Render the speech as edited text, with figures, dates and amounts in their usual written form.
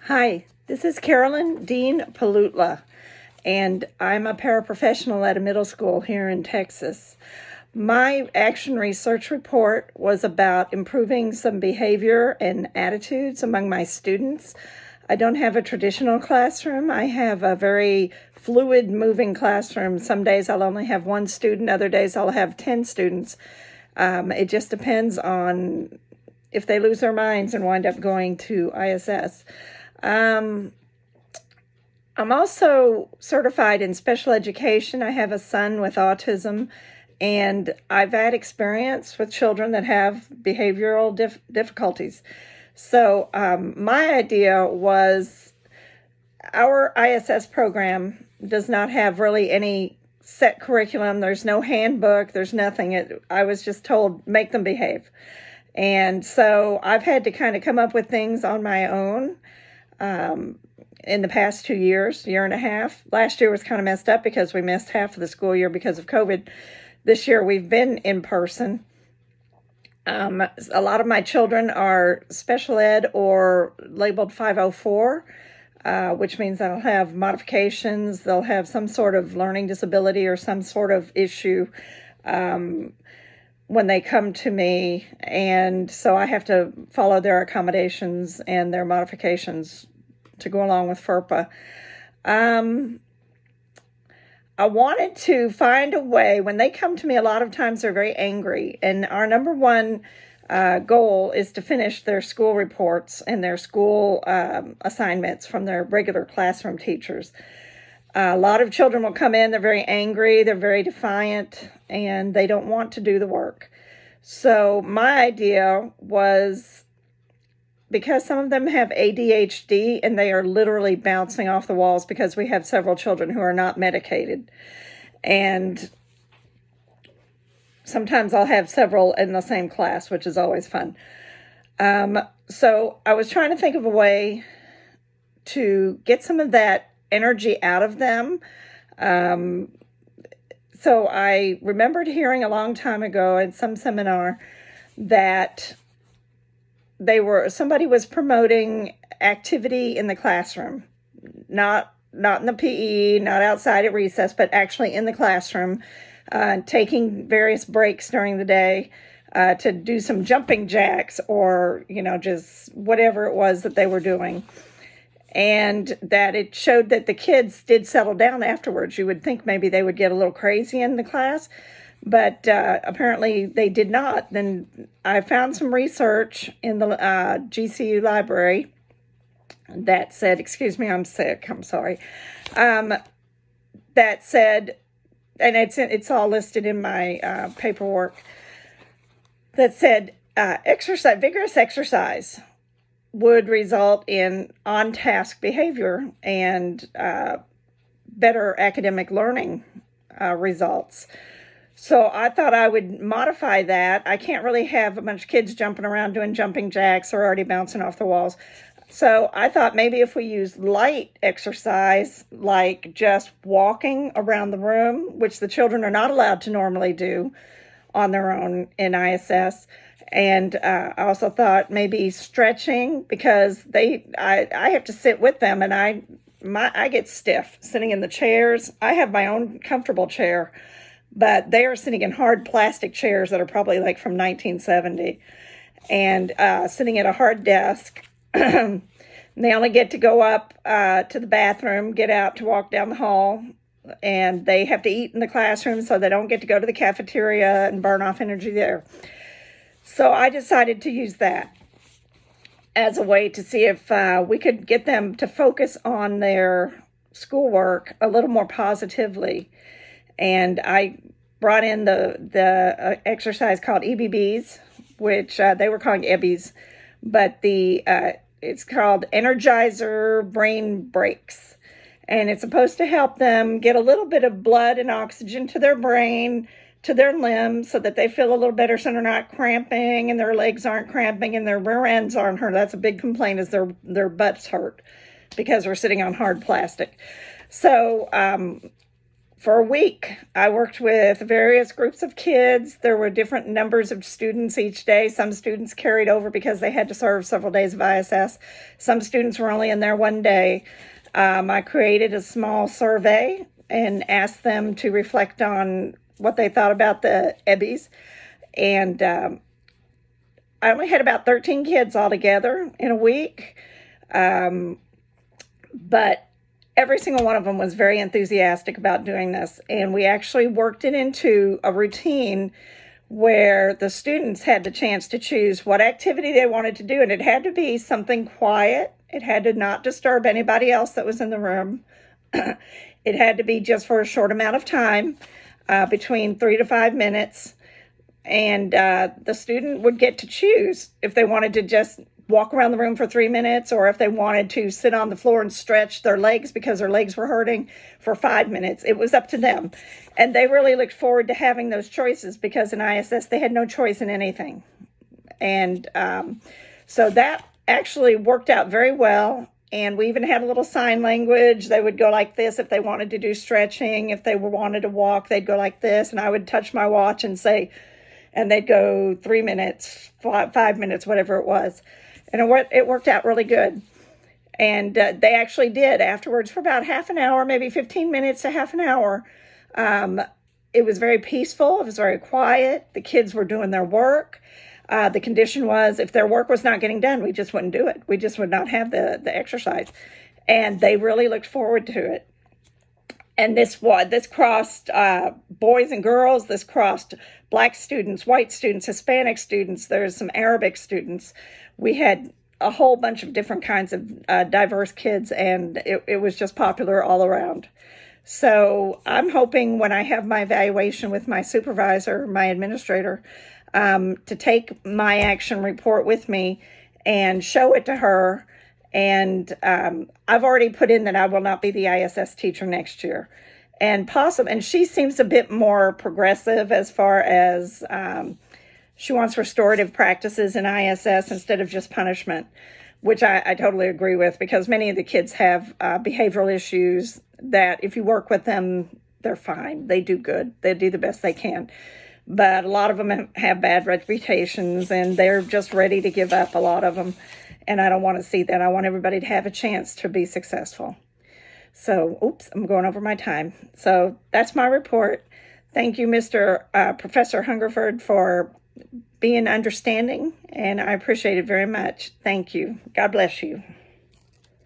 Hi, this is Carolyn Dean-Pillutla, and I'm a paraprofessional at a middle school here in Texas. My action research report was about improving some behavior and attitudes among my students. I don't have a traditional classroom. I have a very fluid, moving classroom. Some days I'll only have one student, other days I'll have 10 students. It just depends on if they lose their minds and wind up going to ISS. I'm also certified in special education. I have a son with autism, and I've had experience with children that have behavioral difficulties. So my idea was our ISS program does not have really any set curriculum. There's no handbook. There's nothing. I was just told, make them behave. And so I've had to kind of come up with things on my own in the past 2 years, year and a half. Last year was kind of messed up because we missed half of the school year because of COVID. This year we've been in person. A lot of my children are special ed or labeled 504, which means they'll have modifications. They'll have some sort of learning disability or some sort of issue when they come to me. And so I have to follow their accommodations and their modifications to go along with FERPA. I wanted to find a way, when they come to me, a lot of times they're very angry. And our number one goal is to finish their school reports and their school assignments from their regular classroom teachers. A lot of children will come in, they're very angry, they're very defiant, and they don't want to do the work. So my idea was, because some of them have ADHD and they are literally bouncing off the walls because we have several children who are not medicated. And sometimes I'll have several in the same class, which is always fun. So I was trying to think of a way to get some of that energy out of them. So I remembered hearing a long time ago in some seminar that somebody was promoting activity in the classroom, not in the PE, not outside at recess, but actually in the classroom, taking various breaks during the day to do some jumping jacks or, just whatever it was that they were doing. And that it showed that the kids did settle down afterwards. You would think maybe they would get a little crazy in the class, but apparently they did not. Then I found some research in the GCU library that said, excuse me, I'm sick, I'm sorry, that said, and it's all listed in my paperwork, that said vigorous exercise would result in on-task behavior and better academic learning results. So I thought I would modify that. I can't really have a bunch of kids jumping around doing jumping jacks or already bouncing off the walls. So I thought maybe if we use light exercise, like just walking around the room, which the children are not allowed to normally do on their own in ISS. And I also thought maybe stretching, because I have to sit with them, and I get stiff sitting in the chairs. I have my own comfortable chair, but they are sitting in hard plastic chairs that are probably like from 1970, and sitting at a hard desk. They only get to go up to the bathroom, get out to walk down the hall, and they have to eat in the classroom, so they don't get to go to the cafeteria and burn off energy there. So I decided to use that as a way to see if we could get them to focus on their schoolwork a little more positively. And I brought in the exercise called EBBs, which they were calling EBBs, but it's called Energizer Brain Breaks. And it's supposed to help them get a little bit of blood and oxygen to their brain, to their limbs, so that they feel a little better, so they're not cramping and their legs aren't cramping and their rear ends aren't hurt. That's a big complaint, is their butts hurt because we're sitting on hard plastic. So For a week, I worked with various groups of kids. There were different numbers of students each day. Some students carried over because they had to serve several days of ISS. Some students were only in there one day. I created a small survey and asked them to reflect on what they thought about the EBBs. And I only had about 13 kids altogether in a week. But every single one of them was very enthusiastic about doing this. And we actually worked it into a routine where the students had the chance to choose what activity they wanted to do. And it had to be something quiet. It had to not disturb anybody else that was in the room. It had to be just for a short amount of time, between 3 to 5 minutes. And the student would get to choose if they wanted to just walk around the room for 3 minutes, or if they wanted to sit on the floor and stretch their legs because their legs were hurting for 5 minutes. It was up to them. And they really looked forward to having those choices, because in ISS they had no choice in anything. And so that actually worked out very well. And we even had a little sign language. They would go like this if they wanted to do stretching. If they wanted to walk, they'd go like this. And I would touch my watch and say, and they'd go 3 minutes, 5 minutes, whatever it was. And it worked out really good. And they actually did afterwards for about half an hour, maybe 15 minutes to half an hour. It was very peaceful. It was very quiet. The kids were doing their work. The condition was if their work was not getting done, we just wouldn't do it. We just would not have the exercise. And they really looked forward to it. And this crossed boys and girls. This crossed Black students, white students, Hispanic students. There's some Arabic students. We had a whole bunch of different kinds of diverse kids, and it was just popular all around. So I'm hoping when I have my evaluation with my supervisor, my administrator, to take my action report with me and show it to her. And I've already put in that I will not be the ISS teacher next year. And she seems a bit more progressive as far as she wants restorative practices in ISS instead of just punishment, which I totally agree with, because many of the kids have behavioral issues that if you work with them, they're fine. They do good. They do the best they can. But a lot of them have bad reputations, and they're just ready to give up, a lot of them. And I don't want to see that. I want everybody to have a chance to be successful. So, oops, I'm going over my time. So that's my report. Thank you, Professor Hungerford, for being understanding, and I appreciate it very much. Thank you. God bless you.